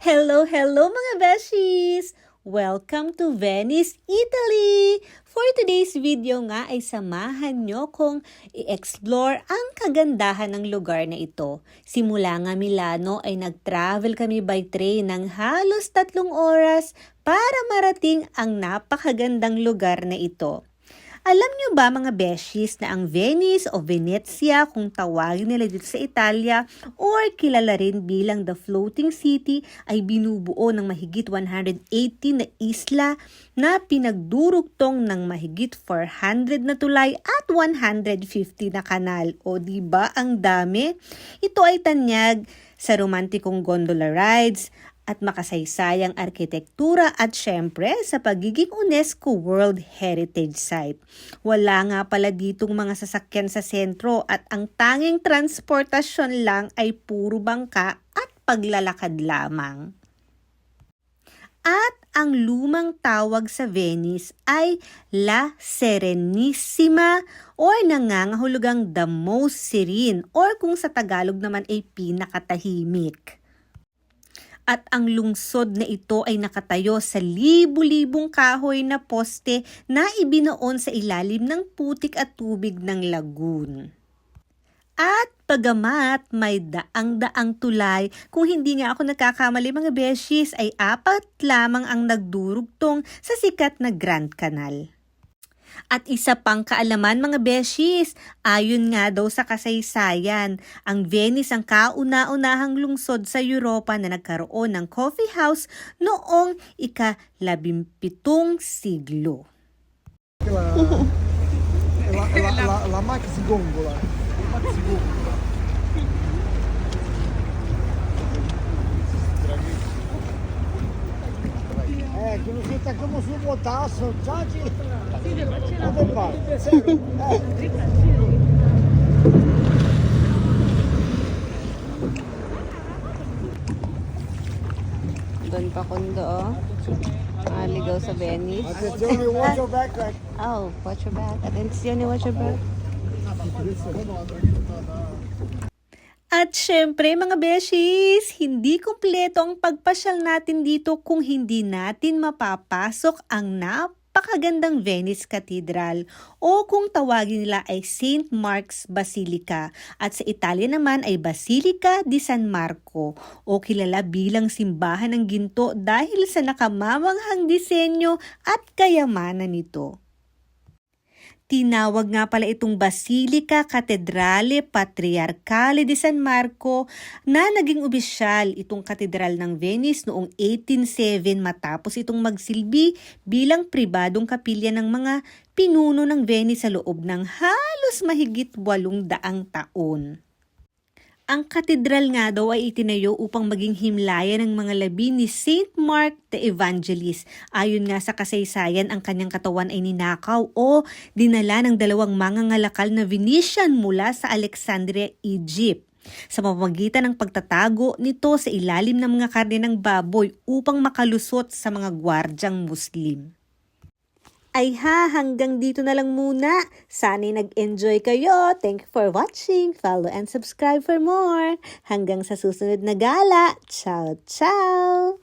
Hello, hello mga beshies! Welcome to Venice, Italy! For today's video nga ay samahan nyo kung i-explore ang kagandahan ng lugar na ito. Simula nga Milano ay nag-travel kami by train ng halos 3 oras para marating ang napakagandang lugar na ito. Alam nyo ba mga beshies na ang Venice o Venezia kung tawagin nila dito sa Italia or kilala rin bilang the Floating City ay binubuo ng mahigit 180 na isla na pinagdurugtong ng mahigit 400 na tulay at 150 na kanal. O diba ang dami? Ito ay tanyag sa romantikong gondola rides at makasaysayang arkitektura at syempre sa pagiging UNESCO World Heritage Site. Wala nga pala ditong mga sasakyan sa sentro at ang tanging transportasyon lang ay puro bangka at paglalakad lamang. At ang lumang tawag sa Venice ay La Serenissima or nangangahulugang the most serene or kung sa Tagalog naman ay pinakatahimik. At ang lungsod na ito ay nakatayo sa libu-libong kahoy na poste na ibinoon sa ilalim ng putik at tubig ng lagoon. At pagamat may daang-daang tulay, kung hindi nga ako nagkakamali mga beshies, ay 4 lamang ang nagdurugtong sa sikat na Grand Canal. At isa pang kaalaman mga beshies, ayon nga daw sa kasaysayan, ang Venice ang kauna-unahang lungsod sa Europa na nagkaroon ng coffee house noong ika-17 siglo. La maxi gongola. Conoscete come su botasso, giaci. Dove vai? Doon pa kundo, ligaw sa Venice. Attenzione, watch your back. Oh, watch your back. Attenzione, watch your back. At syempre mga beshies, hindi kumpleto ang pagpasyal natin dito kung hindi natin mapapasok ang napakagandang Venice Cathedral o kung tawagin nila ay St. Mark's Basilica at sa Italia naman ay Basilica di San Marco o kilala bilang simbahan ng ginto dahil sa nakamamanghang disenyo at kayamanan nito. Tinawag nga pala itong Basilica Catedrale Patriarcale di San Marco na naging opisyal itong katedral ng Venice noong 1807 matapos itong magsilbi bilang pribadong kapilya ng mga pinuno ng Venice sa loob ng halos mahigit 800 taon. Ang katedral nga daw ay itinayo upang maging himlayan ng mga labi ni St. Mark the Evangelist. Ayon nga sa kasaysayan, ang kanyang katawan ay ninakaw o dinala ng 2 mangangalakal na Venetian mula sa Alexandria, Egypt, sa pamamagitan ng pagtatago nito sa ilalim ng mga karne ng baboy upang makalusot sa mga gwardyang Muslim. Ay hanggang dito na lang muna. Sana'y nag-enjoy kayo. Thank you for watching. Follow and subscribe for more. Hanggang sa susunod na gala. Ciao, ciao!